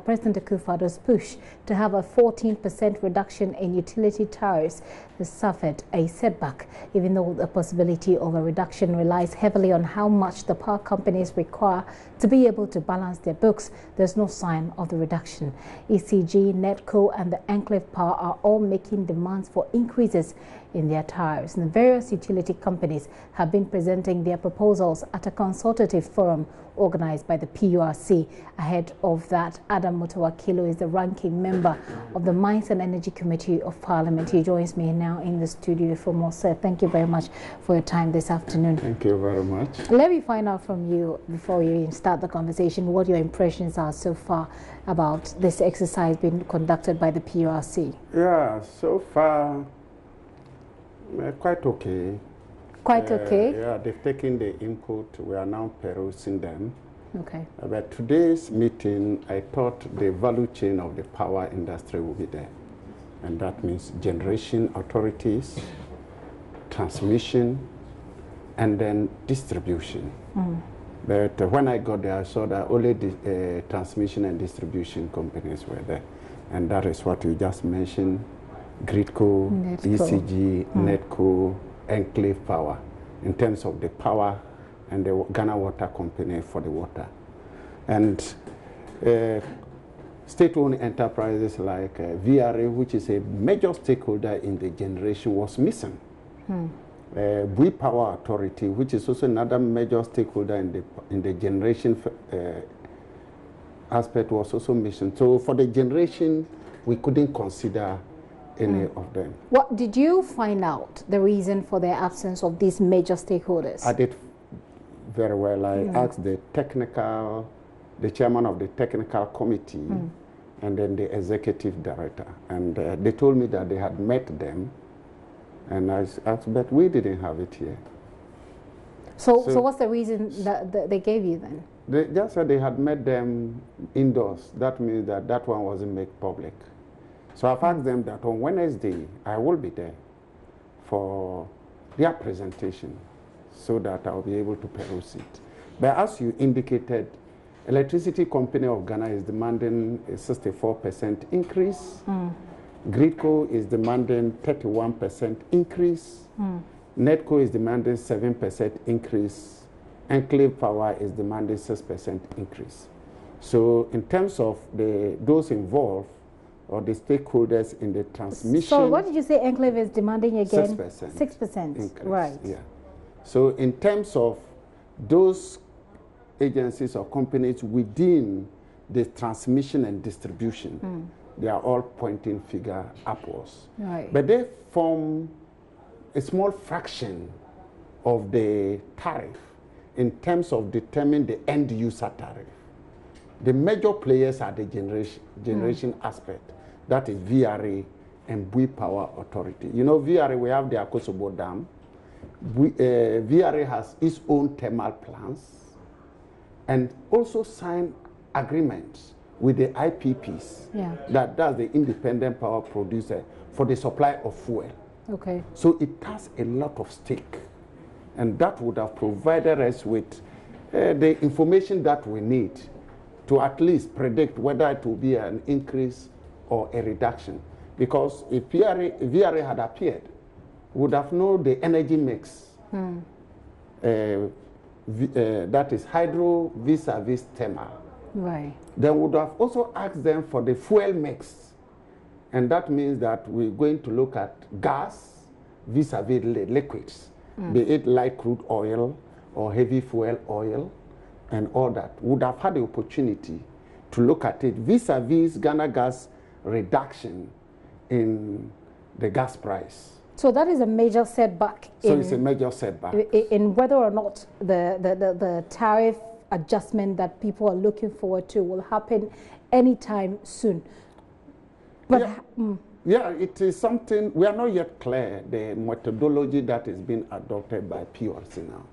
President Akufo-Addo's push to have a 14% reduction in utility tariffs has suffered a setback, even though the possibility of a reduction relies heavily on how much the power companies require to be able to balance their books. There's no sign of the reduction. ECG, GRIDCo and the Enclave Power are all making demands for increases in their tariffs. And the various utility companies have been presenting their proposals at a consultative forum organized by the PURC. Ahead of that, Adam Mutawakilo is the ranking member of the Mines and Energy Committee of Parliament. He joins me now in the studio for more. Sir, thank you very much for your time this afternoon. Thank you very much. Let me find out from you, before you start the conversation, what your impressions are so far about this exercise being conducted by the PURC. Yeah, so far, quite okay. Quite okay? Yeah, they've taken the input. We are now perusing them. Okay. But today's meeting, I thought the value chain of the power industry will be there. And that means generation authorities, transmission, and then distribution. But when I got there, I saw that only the transmission and distribution companies were there. And that is what you just mentioned: GRIDCo, ECG, GRIDCo, Enclave Power, in terms of the power, and the Ghana Water Company for the water. And state-owned enterprises like VRA, which is a major stakeholder in the generation, was missing. Bui Power Authority, which is also another major stakeholder in the generation aspect, was also missing. So for the generation, we couldn't consider any of them. What did you find out the reason for their absence of these major stakeholders? I did very well. I asked the chairman of the technical committee and then the executive director, and they told me that they had met them, and I asked, but we didn't have it here. So what's the reason that they gave you then? They just said they had met them indoors. That means that one wasn't made public. So I've asked them that on Wednesday, I will be there for their presentation so that I'll be able to peruse it. But as you indicated, Electricity Company of Ghana is demanding a 64% increase. GRIDCo is demanding 31% increase. NEDCO is demanding 7% increase. Enclave Power is demanding 6% increase. So in terms of those involved, or the stakeholders in the transmission. So what did you say Enclave is demanding again? 6%. 6%, increase, right. Yeah. So in terms of those agencies or companies within the transmission and distribution, they are all pointing figure upwards. Right. But they form a small fraction of the tariff in terms of determining the end user tariff. The major players are the generation aspect. That is VRA and Bui Power Authority. You know, VRA, we have the Akosobo Dam. VRA has its own thermal plants and also signed agreements with the IPPs. Yeah. That's the independent power producer for the supply of fuel. Okay. So it has a lot of stake. And that would have provided us with the information that we need to at least predict whether it will be an increase or a reduction. Because if VRA had appeared, we would have known the energy mix. That is hydro vis-a-vis thermal. Right. Then we would have also asked them for the fuel mix. And that means that we're going to look at gas vis-a-vis liquids, be it light crude oil or heavy fuel oil, and all that. Would have had the opportunity to look at it vis-a-vis Ghana gas reduction in the gas price. So that is a major setback. So it's a major setback. In whether or not the tariff adjustment that people are looking forward to will happen anytime soon. But yeah, it is something, we are not yet clear, the methodology that is being adopted by PURC now.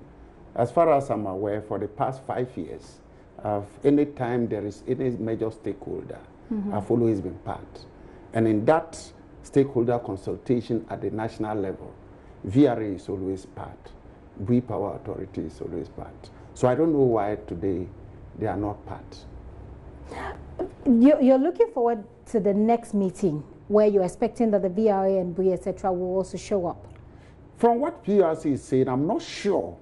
As far as I'm aware, for the past 5 years, any time there is any major stakeholder, I've always been part. And in that stakeholder consultation at the national level, VRA is always part. Bui Power Authority is always part. So I don't know why today they are not part. You're looking forward to the next meeting where you're expecting that the VRA and BUI, etc., will also show up? From what PRC is saying, I'm not sure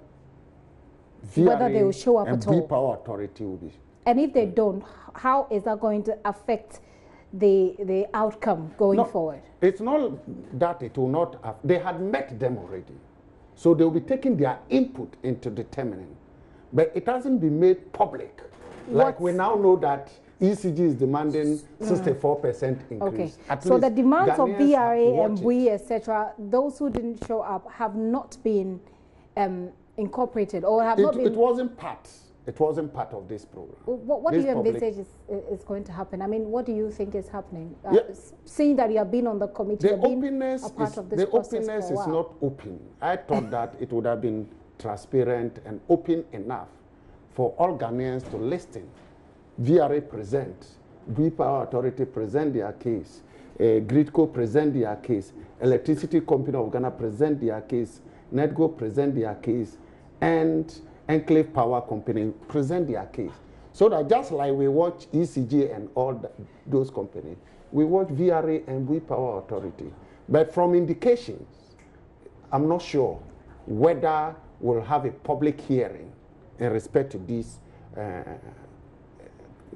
whether they will show up and at all. Power Authority will be. And if they don't, how is that going to affect the outcome going forward? It's not that it will not. They had met them already. So they will be taking their input into determining. But it hasn't been made public. Like we now know that ECG is demanding 64% increase. Okay. At so the demands Ghanaians of VRA and BUI, etc., those who didn't show up have not been incorporated or have not been. It wasn't part. It wasn't part of this program. What do you envisage is going to happen? I mean, what do you think is happening? Yeah. Seeing that you have been on the committee, the openness, the openness is not open. I thought that it would have been transparent and open enough for all Ghanaians to listen. VRA present, BUI Power Authority present their case, GRIDCo present their case, Electricity Company of Ghana present their case, NEDGO present their case, and Enclave Power Company present their case. So that just like we watch ECG and all those companies, we watch VRA and BUI Power Authority. But from indications, I'm not sure whether we'll have a public hearing in respect to these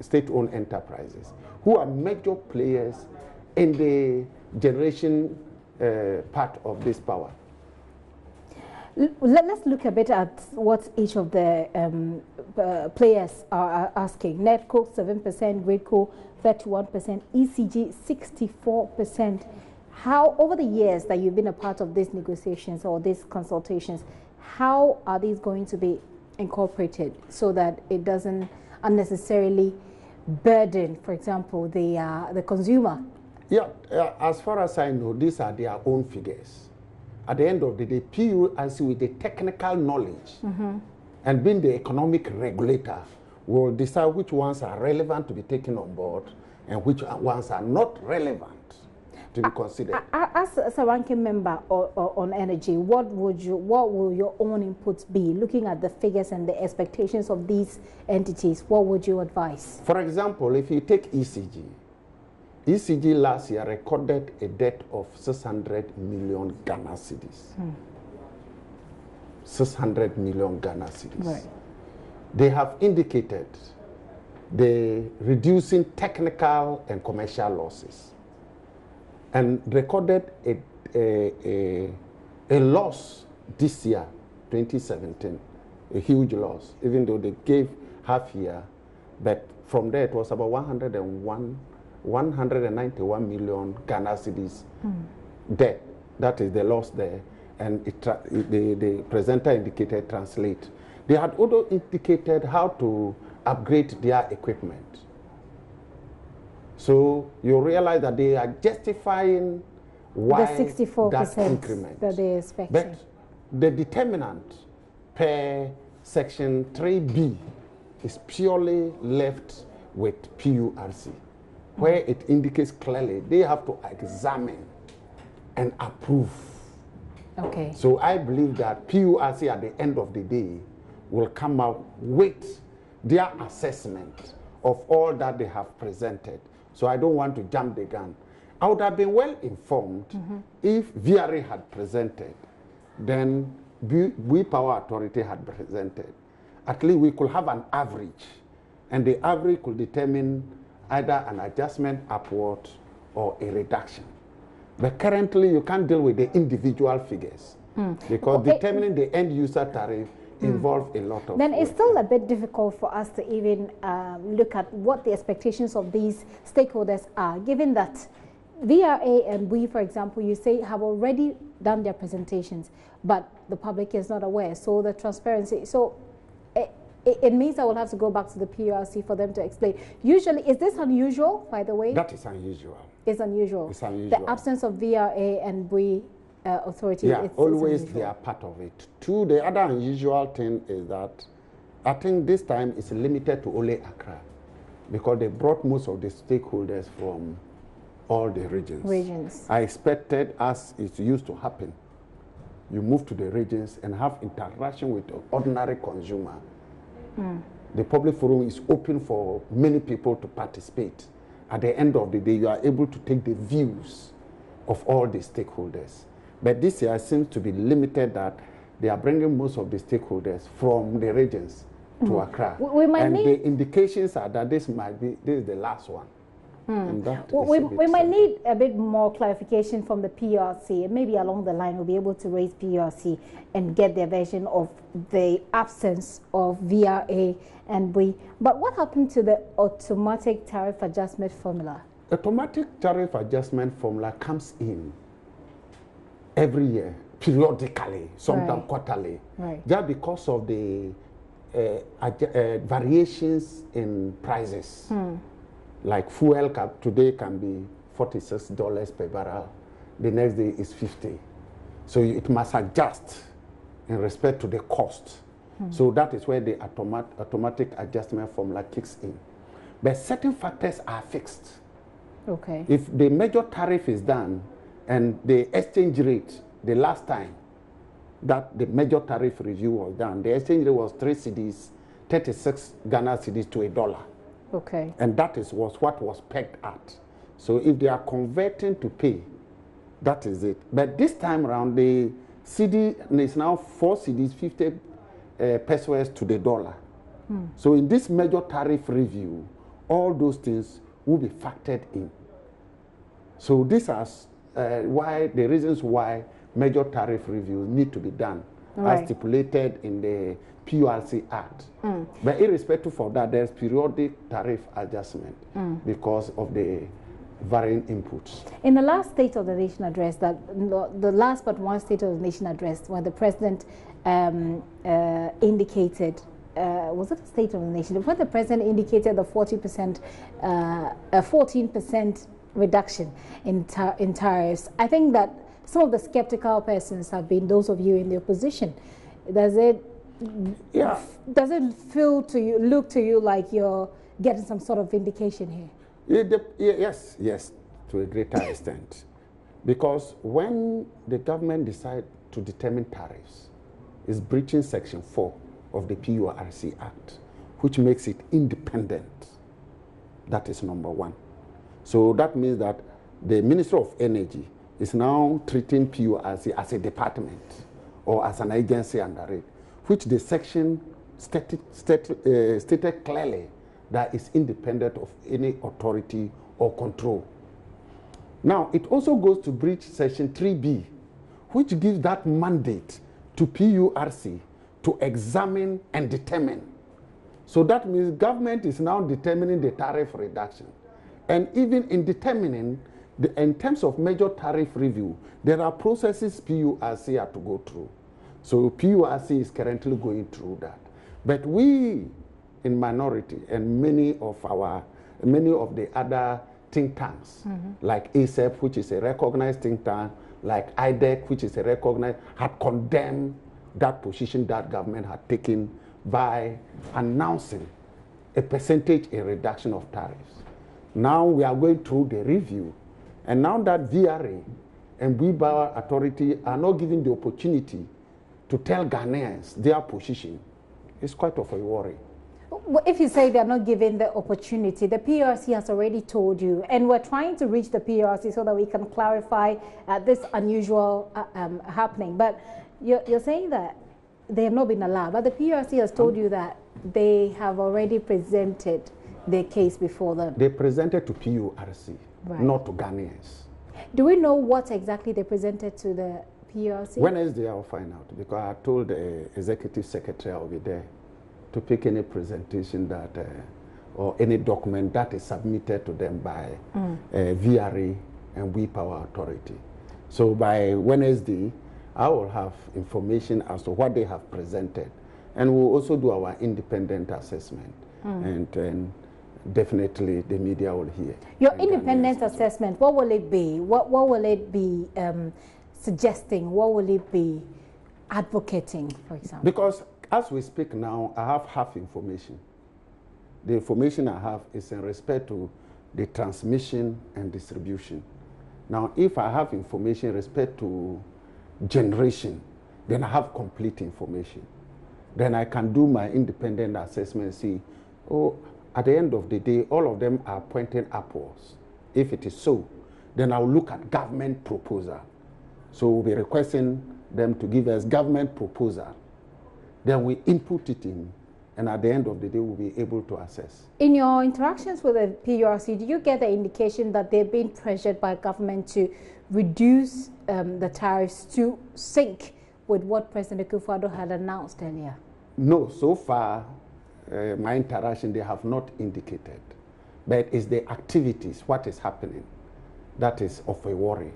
state-owned enterprises, who are major players in the generation part of this power. Let's look a bit at what each of the players are asking. NEDCO 7%, GRIDCo 31%, ECG 64%. How, over the years that you've been a part of these negotiations or these consultations, how are these going to be incorporated so that it doesn't unnecessarily burden, for example, the consumer? Yeah, as far as I know, these are their own figures. At the end of the day, PURC with the technical knowledge and being the economic regulator will decide which ones are relevant to be taken on board and which ones are not relevant to be considered. As a ranking member on energy, what will your own inputs be? Looking at the figures and the expectations of these entities, what would you advise? For example, if you take ECG, ECG last year recorded a debt of 600 million Ghana cedis. 600 million Ghana cedis. Right. They have indicated the reducing technical and commercial losses and recorded a loss this year, 2017, a huge loss, even though they gave half year, but from there it was about 191 million Ghana cedis debt. That is the loss there. And the presenter indicated translate. They had also indicated how to upgrade their equipment. So you realize that they are justifying why the 64% that increment. That they expect. But the determinant per section 3B is purely left with PURC, where it indicates clearly they have to examine and approve. Okay. So I believe that PURC at the end of the day will come out with their assessment of all that they have presented. So I don't want to jump the gun. I would have been well informed if VRA had presented, then BUI Power Authority had presented. At least we could have an average, and the average could determine either an adjustment upward or a reduction. But currently, you can't deal with the individual figures because determining the end user tariff involves a lot of Then it's still a bit difficult for us to even look at what the expectations of these stakeholders are, given that VRA and BUI, for example, you say have already done their presentations, but the public is not aware. So the transparency. So it means I will have to go back to the PURC for them to explain. Usually, is this unusual, by the way? That is unusual. It's unusual. It's unusual. The absence of VRA and BUI authority. Yeah, always they are part of it. Two, the other unusual thing is that I think this time it's limited to only Accra because they brought most of the stakeholders from all the regions. I expected, as it used to happen, you move to the regions and have interaction with the ordinary consumer. The public forum is open for many people to participate. At the end of the day, you are able to take the views of all the stakeholders. But this year seems to be limited that they are bringing most of the stakeholders from the regions to Accra. And the indications are that this is the last one. We might need a bit more clarification from the PRC, and maybe along the line we'll be able to raise PRC and get their version of the absence of VRA and we. But what happened to the automatic tariff adjustment formula? Automatic tariff adjustment formula comes in every year, periodically, sometimes quarterly, just because of the variations in prices. Like fuel today can be $46 per barrel, the next day is 50. So it must adjust in respect to the cost. So that is where the automatic adjustment formula kicks in. But certain factors are fixed. Okay. If the major tariff is done and the exchange rate, the last time that the major tariff review was done, the exchange rate was 3 cedis, 36 Ghana cedis to $1. Okay. And that was what was pegged at. So if they are converting to pay, that is it. But this time around, the CD is now 4 cedis, 50 pesos to the dollar. So in this major tariff review, all those things will be factored in. So these are the reasons why major tariff reviews need to be done, as stipulated in the PURC Act. But irrespective of that, there's periodic tariff adjustment because of the varying inputs. In the last State of the Nation address, the last but one State of the Nation address, when the President indicated, was it a State of the Nation? When the President indicated the 14% reduction in tariffs, I think that some of the skeptical persons have been those of you in the opposition. Does it feel to you, look to you like you're getting some sort of vindication here? Yes, to a greater extent. Because when the government decides to determine tariffs, it's breaching Section 4 of the PURC Act, which makes it independent. That is number one. So that means that the Minister of Energy is now treating PURC as a department or as an agency under it, which the section stated clearly that is independent of any authority or control. Now, it also goes to breach Section 3B, which gives that mandate to PURC to examine and determine. So that means government is now determining the tariff reduction. And even in determining, in terms of major tariff review, there are processes PURC have to go through. So PURC is currently going through that. But we in minority and many of the other think tanks, like ASEP, which is a recognized think tank, like IDEC, which is a recognized, had condemned that position that government had taken by announcing a percentage in reduction of tariffs. Now we are going through the review, and now that VRA and WeBower Authority are not given the opportunity to tell Ghanaians their position, it's quite of a worry. Well, if you say they're not given the opportunity, the PRC has already told you, and we're trying to reach the PRC so that we can clarify this unusual happening. But you're saying that they have not been allowed, but the PRC has told you that they have already presented their case before them. They presented to PURC, not to Ghanaians. Do we know what exactly they presented to the PRC? Wednesday I'll find out, because I told the executive secretary I'll be there to pick any presentation that or any document that is submitted to them by VRA and WePower Authority. So by Wednesday, I will have information as to what they have presented, and we'll also do our independent assessment, and definitely the media will hear. Your independent assessment, what will it be? What will it be suggesting? What will it be advocating, for example? Because as we speak now, I have half information. The information I have is in respect to the transmission and distribution. Now, if I have information in respect to generation, then I have complete information. then I can do my independent assessment and see, oh, at the end of the day, all of them are pointing upwards. If it is so, then I'll look at government proposal. So we'll be requesting them to give us government proposal. Then we input it in, and at the end of the day, we'll be able to assess. In your interactions with the PURC, do you get the indication that they're being pressured by government to reduce the tariffs to sync with what President Akufo-Addo had announced earlier? No, so far, my interaction, they have not indicated. But it's the activities, what is happening, that is of a worry.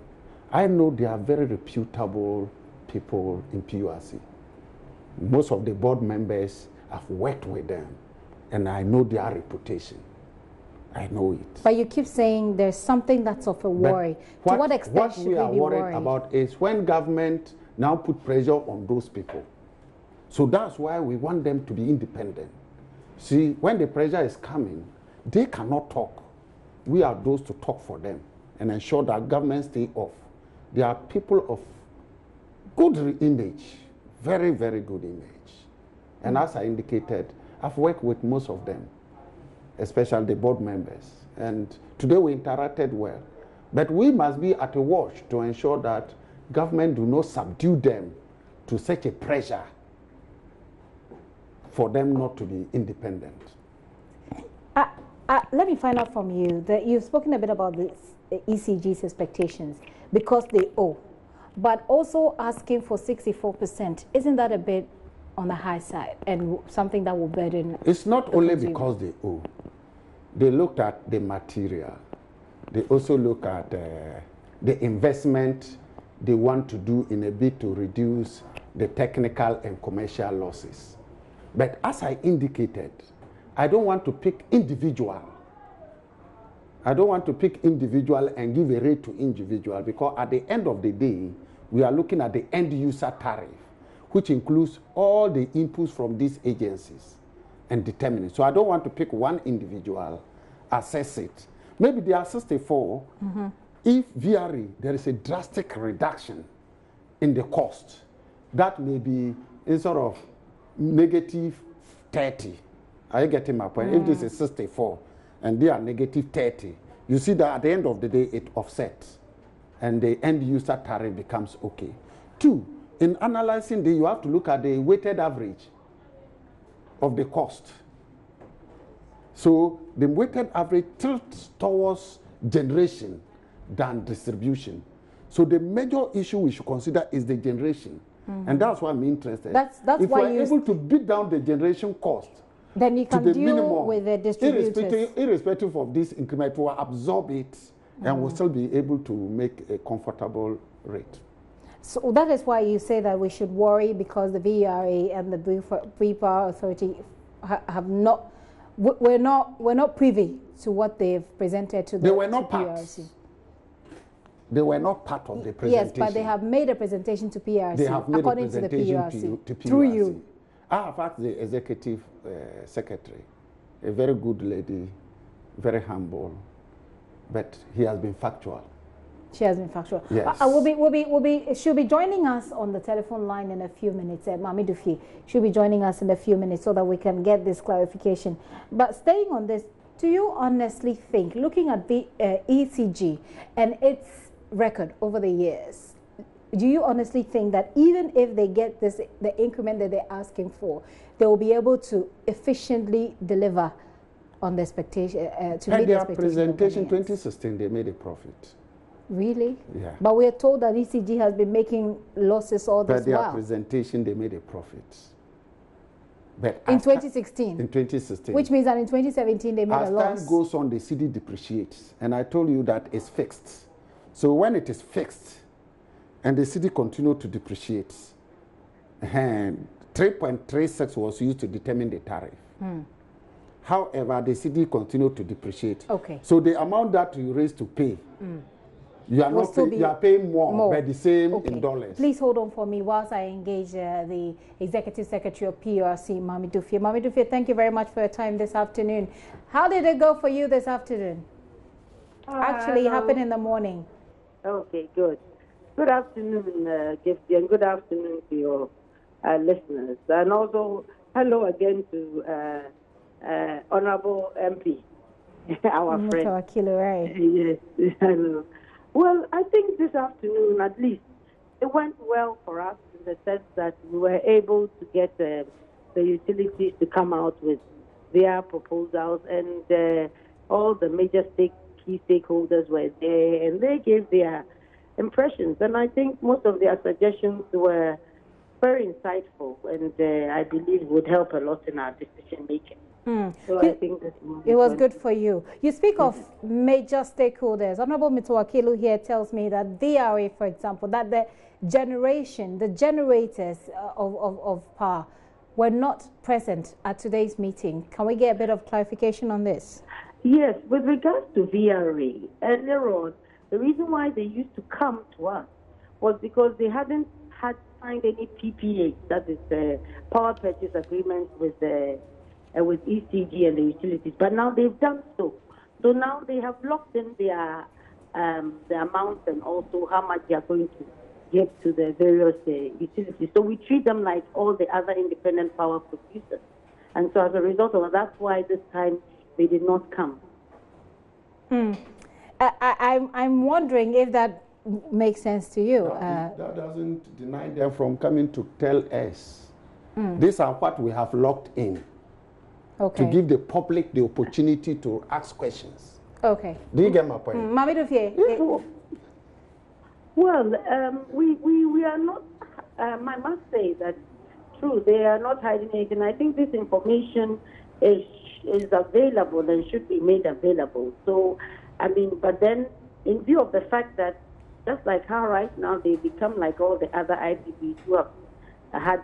I know they are very reputable people in PURC. Most of the board members have worked with them, and I know their reputation. I know it. But you keep saying there's something that's of a worry. To what extent should we be worried? What we are worried about is when government now put pressure on those people. So that's why we want them to be independent. See, when the pressure is coming, they cannot talk. We are those to talk for them and ensure that government stay off. They are people of good image, very, very good image. And as I indicated, I've worked with most of them, especially the board members. And today we interacted well. But we must be at a watch to ensure that government do not subdue them to such a pressure for them not to be independent. Let me find out from you that you've spoken a bit about the ECG's expectations because they owe, but also asking for 64%. Isn't that a bit on the high side and something that will burden? It's not only because they owe. They looked at the material. They also look at the investment they want to do in a bid to reduce the technical and commercial losses. But as I indicated, I don't want to pick individual. I don't want to pick individual and give a rate to individual, because at the end of the day, we are looking at the end user tariff, which includes all the inputs from these agencies and determine it. So I don't want to pick one individual, assess it. Maybe they are 64. If VRE, there is a drastic reduction in the cost, that may be instead of negative 30. Are you getting my point? If this is 64 and they are negative 30, you see that at the end of the day it offsets and the end user tariff becomes okay. 2, in analyzing you have to look at the weighted average of the cost. So the weighted average tilts towards generation than distribution. So the major issue we should consider is the generation. And that's why I'm interested. That's if why we're able to beat down the generation cost, then you can to the deal minimum, with the distributors. Irrespective of this increment, we'll absorb it and we'll still be able to make a comfortable rate. So that is why you say that we should worry, because the VRA and the Free Power Authority have not, we're not privy to what they've presented to the PRC. They were not part of the presentation. Yes, but they have made a presentation to PRC, they have made according a presentation to the PRC, to PRC. through you. I have asked the executive secretary, a very good lady, very humble, but he has been factual. She has been factual. Yes. She'll be joining us on the telephone line in a few minutes. Mami Dufie, she'll be joining us in a few minutes so that we can get this clarification. But staying on this, do you honestly think, looking at the ECG and its record over the years, do you honestly think that even if they get the increment that they're asking for, they will be able to efficiently deliver on the expectation to meet the expectation? Their presentation 2016, they made a profit. Really? Yeah. But we are told that ECG has been making losses all this while. Their presentation, they made a profit. But in 2016? In 2016. Which means that in 2017 they made a loss. As time goes on, the CD depreciates. And I told you that it's fixed. So when it is fixed and the CD continues to depreciate, and 3.36 was used to determine the tariff. However, the CD continued to depreciate. Okay. So the amount that you raise to pay, you are not paying, you are paying more, but the same in dollars. Please hold on for me whilst I engage the Executive Secretary of PURC, Mami Dufie. Mami Dufie, thank you very much for your time this afternoon. How did it go for you this afternoon? Actually, it happened in the morning. Okay, good. Good afternoon, Gifty, and good afternoon to your listeners. And also, hello again to Honorable MP, our friend. Yes, hello. Well, I think this afternoon, at least, it went well for us in the sense that we were able to get the utilities to come out with their proposals, and all the major key stakeholders were there, and they gave their impressions. And I think most of their suggestions were very insightful, and I believe would help a lot in our decision making. So I think it was good for you. You speak of major stakeholders. Honorable Mitawakilu here tells me that VRA, for example, that the generators of power were not present at today's meeting. Can we get a bit of clarification on this? Yes, with regards to VRA, earlier on, the reason why they used to come to us was because they hadn't had signed any PPA, that is the power purchase agreement with ECG and the utilities. But now they've done so. So now they have locked in their the amount and also how much they are going to give to the various utilities. So we treat them like all the other independent power producers. And so as a result of that, that's why this time they did not come. I'm wondering if that makes sense to you. That doesn't deny them from coming to tell us. These are what we have locked in. Okay. To give the public the opportunity to ask questions. Okay. Do you get my point? Well, we are not, I must say that, true, they are not hiding anything. I think this information is available and should be made available. So, I mean, but then in view of the fact that just like how right now they become like all the other IPPs who have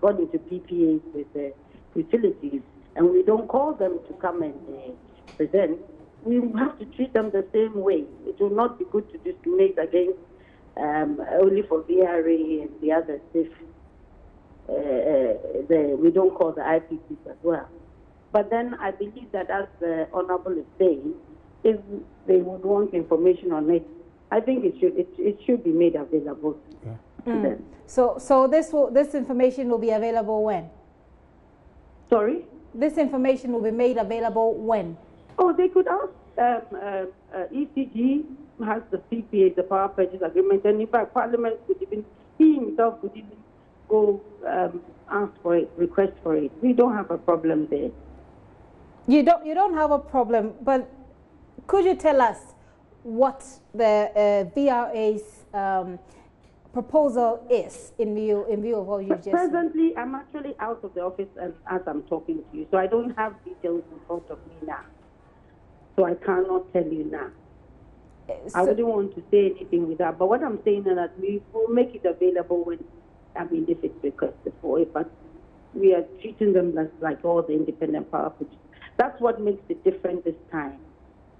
gone into PPAs with the utilities, and we don't call them to come and present, we have to treat them the same way. It will not be good to discriminate against only for VRA and the others if we don't call the IPPs as well. But then I believe that, as the Honorable is saying, if they would want information on it, I think it should be made available to them. So this information will be available when? Sorry? This information will be made available when? Oh, they could ask. ECG has the PPA, the power purchase agreement, and in fact, Parliament could even, he himself could even go ask for it, request for it. We don't have a problem there. You don't have a problem, but could you tell us what the VRA's proposal is in view of what you just said? Presently, I'm actually out of the office as I'm talking to you, so I don't have details in front of me now. So I cannot tell you now. I wouldn't want to say anything with that. But what I'm saying is that we will make it available when, if it's requested for it. But we are treating them like all the independent power producers. That's what makes it different this time.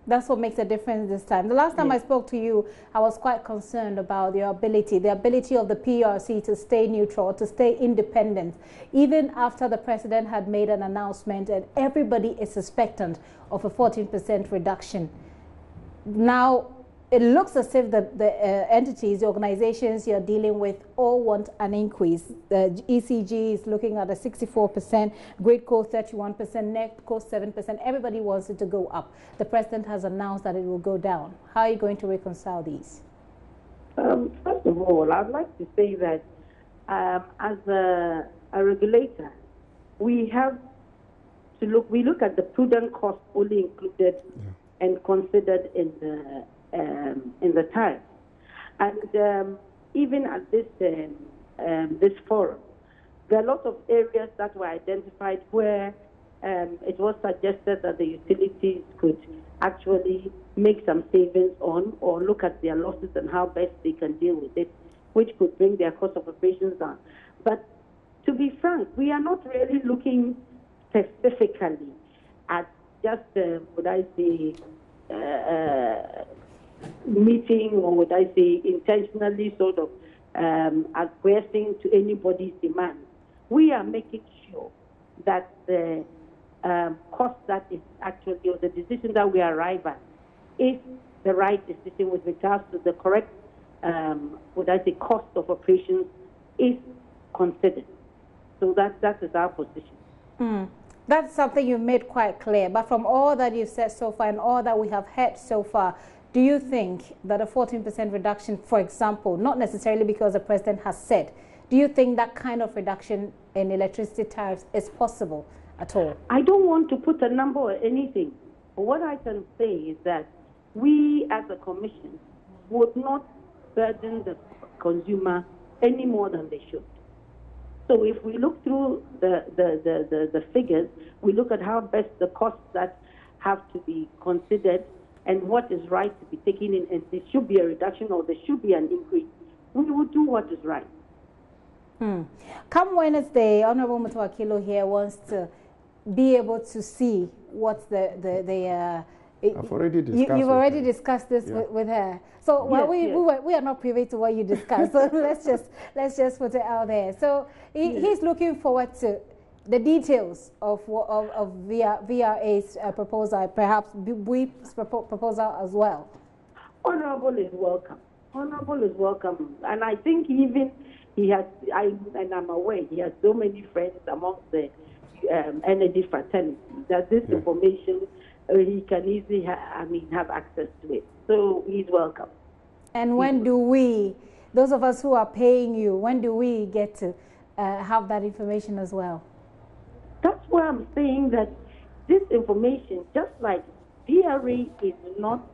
That's what makes a difference this time. The last time I spoke to you, I was quite concerned about the ability of the PRC to stay neutral, to stay independent, even after the president had made an announcement and everybody is expectant of a 14% reduction. Now, it looks as if the entities, the organizations you're dealing with all want an increase. The ECG is looking at a 64%, GRIDCo 31%, NETCO 7%. Everybody wants it to go up. The president has announced that it will go down. How are you going to reconcile these? First of all, I'd like to say that as a regulator, we have to look at the prudent cost only included and considered in the tariff. And even at this forum, there are lots of areas that were identified where it was suggested that the utilities could actually make some savings on, or look at their losses and how best they can deal with it, which could bring their cost of operations down. But to be frank, we are not really looking specifically at just, would I say, meeting, or would I say intentionally sort of acquiescing to anybody's demand. We are making sure that the cost that is actually, or the decision that we arrive at, is the right decision with regards to the correct, would I say, cost of operations is considered. So that is our position. That's something you made quite clear. But from all that you've said so far and all that we have heard so far, do you think that a 14% reduction, for example, not necessarily because the president has said, do you think that kind of reduction in electricity tariffs is possible at all? I don't want to put a number or anything. But what I can say is that we as a commission would not burden the consumer any more than they should. So if we look through the figures, we look at how best the costs that have to be considered and what is right to be taken in, and there should be a reduction or there should be an increase, we will do what is right. Come Wednesday, Honorable Mutawakilo here wants to be able to see what I've already discussed. You've already discussed this with her. So we are not privy to what you discussed. So let's just put it out there. So he's looking forward to the details of VRA's proposal, perhaps WIP's proposal as well. Honorable is welcome. Honorable is welcome, and I think even he has. I'm aware he has so many friends amongst the energy fraternity that this information. He can easily have access to it. So he's welcome. And when do we, those of us who are paying you, when do we get to have that information as well? That's why I'm saying that this information, just like DRA is not,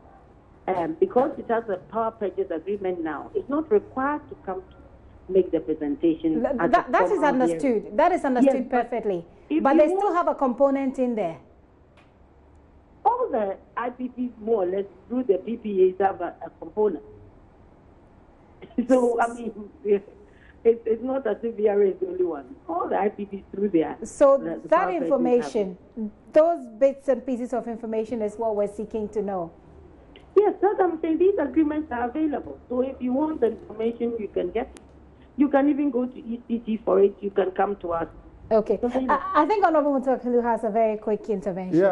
because it has a power purchase agreement now, it's not required to come to make the presentation. That is understood. Hearing. That is understood perfectly. But they still have a component in there. All the IPPs, more or less, through the PPAs have a component. So, I mean, it's not as if VRA is the only one. All the IPPs through there. So that information, those bits and pieces of information is what we're seeking to know. Yes, that's what I'm saying. These agreements are available. So if you want the information, you can get it. You can even go to ECT for it. You can come to us. Okay. I think Honorable Mutawakilo has a very quick intervention.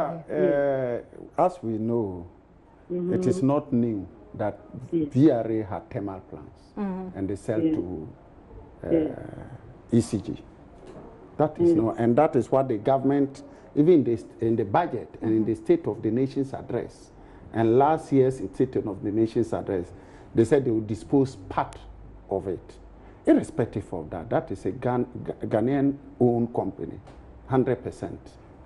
As we know, it is not new that VRA had thermal plants and they sell to ECG. That is no, and that is what the government, even in the budget and in the State of the Nation's address, and last year's State of the Nation's address, they said they would dispose part of it. Irrespective of that, that is a Ghanaian-owned company, 100%.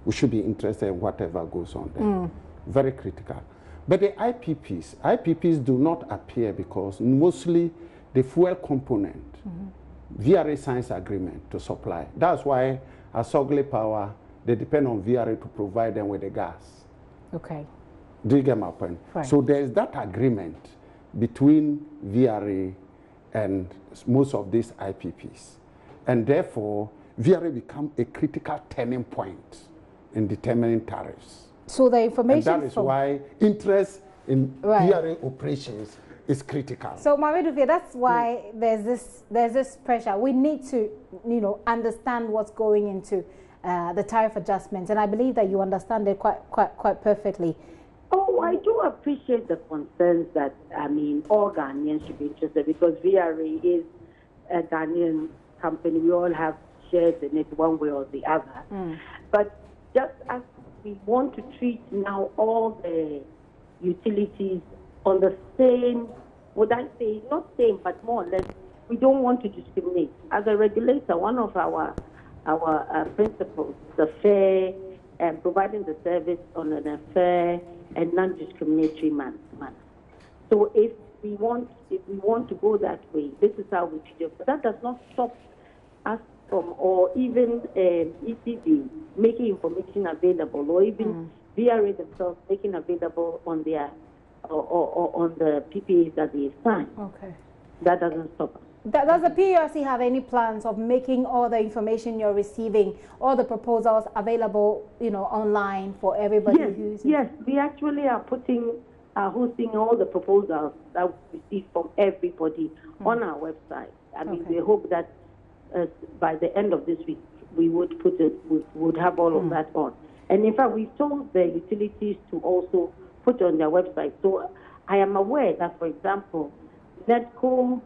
We should be interested in whatever goes on there. Very critical. But the IPPs do not appear because mostly the fuel component, VRA signs agreement to supply. That's why as Sogley Power, they depend on VRA to provide them with the gas. Okay. Do you get my point? Right. So there's that agreement between VRA and most of these IPPs. And therefore, VRA become a critical turning point in determining tariffs. So the information... And that is why interest in VRA operations is critical. So, Maridufia, that's why there's this pressure. We need to, understand what's going into the tariff adjustments. And I believe that you understand it quite perfectly. Oh, I do appreciate the concerns that, all Ghanaians should be interested because VRA is a Ghanaian company. We all have shares in it one way or the other. But just as we want to treat now all the utilities on the same, would I say, not same, but more or less, we don't want to discriminate. As a regulator, one of our principles, the fair and providing the service on a fair and non-discriminatory manner. So if we want to go that way, this is how we treat it. But that does not stop us from, or even ECB making information available, or even VRA themselves making available on their or on the PPAs that they sign. Okay. That doesn't stop us. Does the PRC have any plans of making all the information you're receiving, all the proposals available, online for everybody who's... Yes, we actually are hosting all the proposals that we receive from everybody on our website. We hope that by the end of this week, we would would have all of that on. And in fact, we've told the utilities to also put on their website. So I am aware that, for example, GRIDCo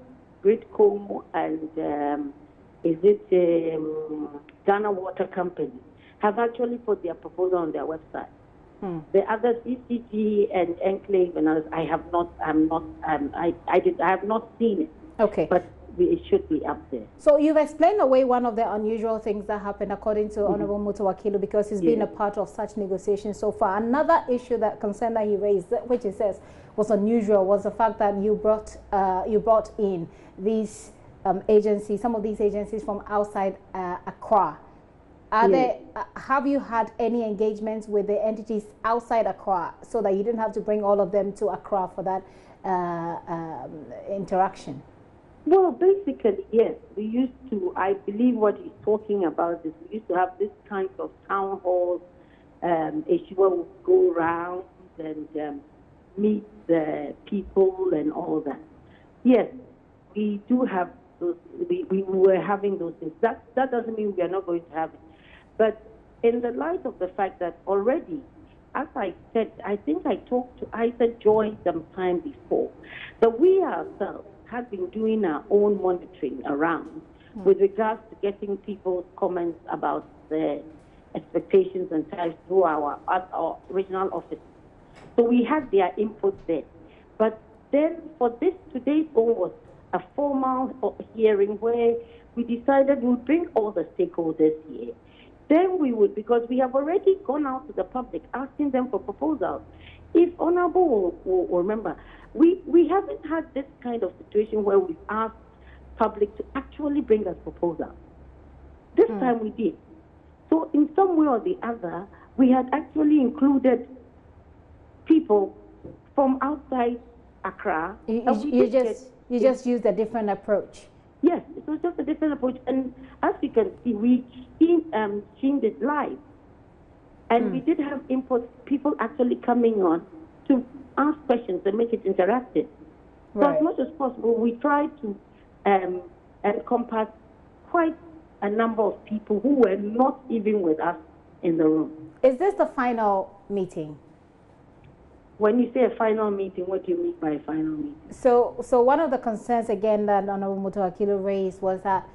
and is it Ghana Water Company, have actually put their proposal on their website. The others, ECG and Enclave and others, I have not seen it. Okay. But it should be up there. So you've explained away one of the unusual things that happened, according to Honorable Mutawakilu, because he's been a part of such negotiations so far. Another issue that concern that he raised, which he says was unusual, was the fact that you brought in these agencies, some of these agencies from outside Accra. Have you had any engagements with the entities outside Accra so that you didn't have to bring all of them to Accra for that interaction? Well, basically, yes. We used to, I believe what he's talking about is we used to have this kind of town halls, issue where we go around and meet the people and all that. Yes, we do have those, we were having those things. That doesn't mean we are not going to have it. But in the light of the fact that already, as I said, I think I talked to Isaac Joy some time before, that we ourselves have been doing our own monitoring around with regards to getting people's comments about their expectations and tariffs through our regional office. So we had their input there. But then for today's goal was a formal hearing where we decided we'll bring all the stakeholders here. Then we would, because we have already gone out to the public asking them for proposals. If Honorable will remember, we haven't had this kind of situation where we've asked public to actually bring us proposals. This time we did. So in some way or the other, we had actually included people from outside Accra. You just used a different approach. Yes, it was just a different approach. And as you can see, we streamed it live. And we did have input, people actually coming on to ask questions and make it interactive. So as much as possible, we tried to encompass quite a number of people who were not even with us in the room. Is this the final meeting? When you say a final meeting, what do you mean by a final meeting? So one of the concerns again that Honorable Mutawakilu raised was that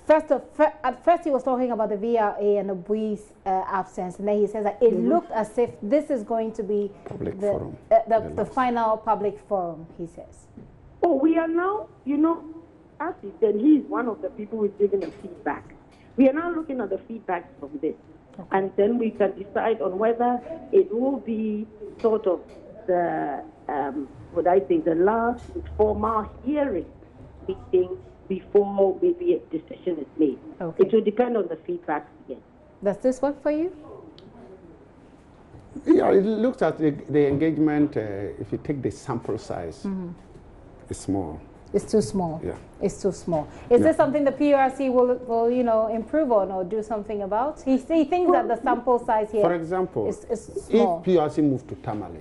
at first he was talking about the VRA and the BUI's absence, and then he says that it looked as if this is going to be the final public forum, he says. Oh, we are now, as he said, he's one of the people who's giving the feedback. We are now looking at the feedback from this. Okay. And then we can decide on whether it will be sort of the, the last formal hearing meeting before maybe a decision is made. Okay. It will depend on the feedback again. Does this work for you? Yeah, it looks at the engagement, if you take the sample size, it's small. It's too small. Yeah. It's too small. Is this something the PRC will improve on or do something about? He thinks that the sample size here, for example, is small. If PRC moved to Tamale,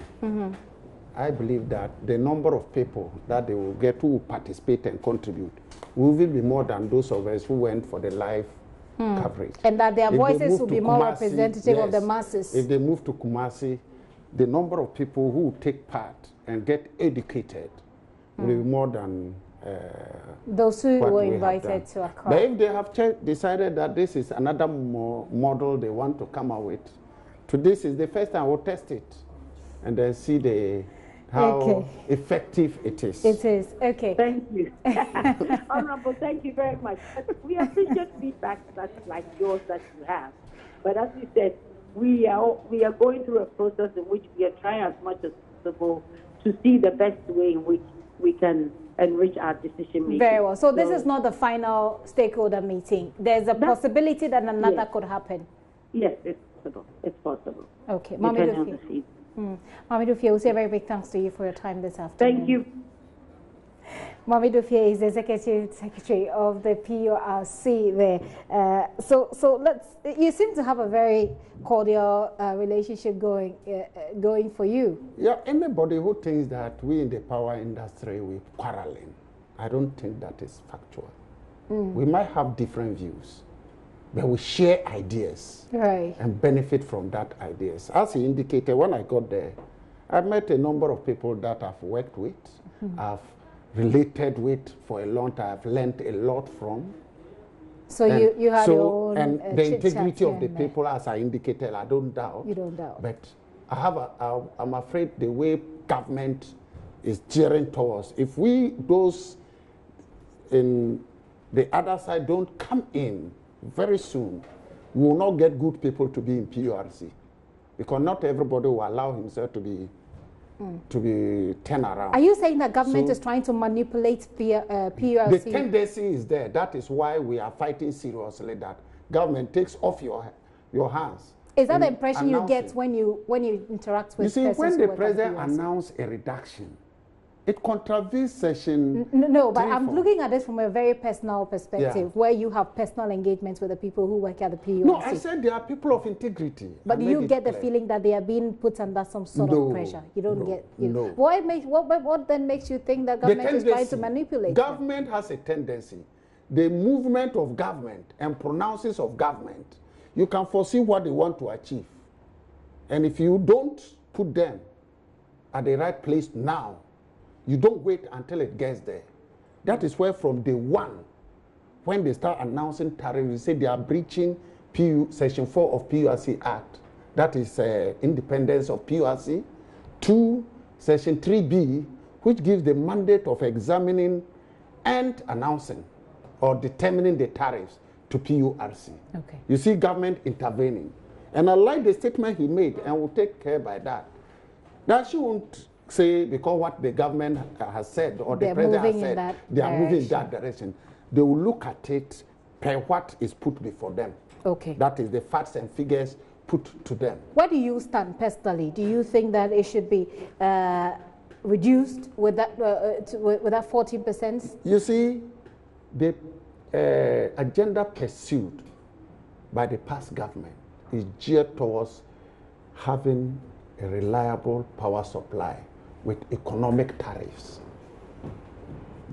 I believe that the number of people that they will get to participate and contribute will be more than those of us who went for the live coverage. And that their voices will be more representative of the masses. If they move to Kumasi, the number of people who take part and get educated will be more than those who were invited to Accra. But if they have decided that this is another model they want to come out with, to this is the first time we'll test it and then see how effective it is. It is. Okay. Thank you. Honorable, thank you very much. We appreciate feedback that's like yours that you have. But as we said, we are going through a process in which we are trying as much as possible to see the best way in which we can enrich our decision making. Very well. So this is not the final stakeholder meeting. There's a possibility that another could happen. Yes, it's possible. It's possible. Okay. Mami Dufie, we'll say a very big thanks to you for your time this afternoon. Thank you. Mami Dufie is the Executive Secretary of the PURC there. So you seem to have a very cordial relationship going for you. Yeah, anybody who thinks that we in the power industry, we're quarreling, I don't think that is factual. We might have different views, but we share ideas and benefit from that ideas. As he indicated, when I got there, I met a number of people that I've worked with, I've related with for a long time, I've learned a lot from. So you had your own and the integrity of the there. people, as I indicated, I don't doubt. You don't doubt. But I'm afraid the way government is gearing towards, if those in the other side don't come in very soon, we will not get good people to be in PURC, because not everybody will allow himself to be turned around. Are you saying that government is trying to manipulate PURC? The tendency is there. That is why we are fighting seriously that government takes off your hands. Is that the impression you get when you interact with? You see, when the president announced a reduction, it contravenes section. No, but I'm looking at this from a very personal perspective, where you have personal engagements with the people who work at the PURC. No, I said they are people of integrity. But do you get the feeling that they are being put under some sort of pressure? You don't get. No. What then makes you think that government is trying to manipulate? Government has a tendency. The movement of government and pronounces of government, you can foresee what they want to achieve. And if you don't put them at the right place now, you don't wait until it gets there. That is where from day one, when they start announcing tariffs, they say they are breaching Section 4 of PURC Act. That is independence of PURC. 2, Section 3B, which gives the mandate of examining and announcing or determining the tariffs to PURC. Okay. You see government intervening. And I like the statement he made, and we'll take care by that. That she won't say because what the government has said or the president has said, they are moving in that direction. They will look at it per what is put before them. Okay. That is the facts and figures put to them. Where do you stand personally? Do you think that it should be reduced with that 14%? You see, the agenda pursued by the past government is geared towards having a reliable power supply with economic tariffs.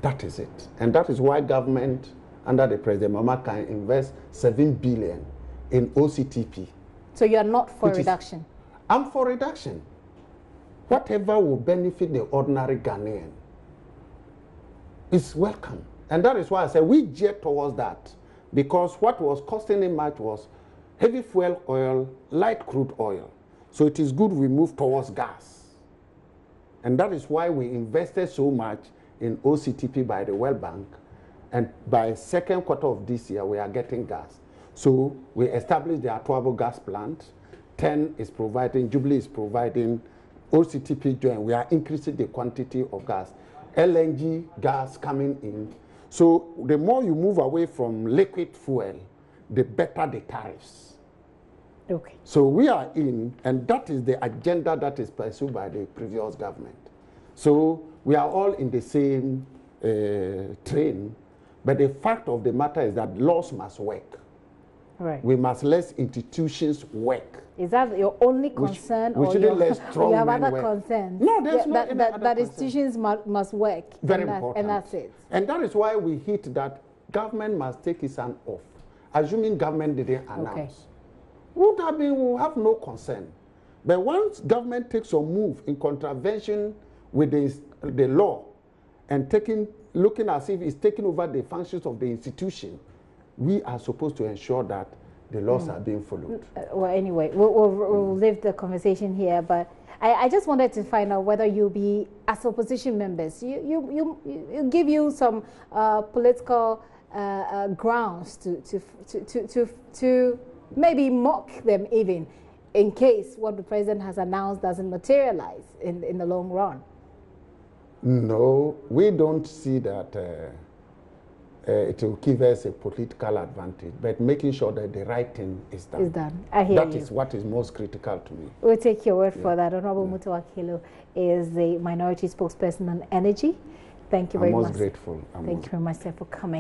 That is it. And that is why government under the President Mama can invest 7 billion in OCTP. So you are not for reduction? I'm for reduction. Whatever will benefit the ordinary Ghanaian is welcome. And that is why I said we gear towards that, because what was costing him much was heavy fuel oil, light crude oil. So it is good we move towards gas. And that is why we invested so much in OCTP by the World Bank. And by second quarter of this year, we are getting gas. So we established the Atuabo gas plant. 10 is providing, Jubilee is providing, OCTP join. We are increasing the quantity of gas. LNG gas coming in. So the more you move away from liquid fuel, the better the tariffs. Okay. So we are in, and that is the agenda that is pursued by the previous government. So we are all in the same train, but the fact of the matter is that laws must work. Right. We must let institutions work. Is that your only concern, or you have other concerns? No, there's no that institutions must work. Very important. And that's it. And that is why we hit that government must take its hand off. Assuming government didn't announce. Okay. Would have been, we'll have no concern. But once government takes a move in contravention with the law and looking as if it's taking over the functions of the institution, we are supposed to ensure that the laws are being followed. Well, anyway, we'll leave the conversation here, but I just wanted to find out whether you'll be, as opposition members, you give you some political grounds to maybe mock them, even in case what the president has announced doesn't materialize in the long run. No, we don't see that it will give us a political advantage, but making sure that the right thing is done. Is done. I hear you. That is what is most critical to me. We'll take your word for that. Honorable Mutawakilo is the minority spokesperson on energy. Thank you very much. I'm most grateful. Thank you very much, sir, for coming.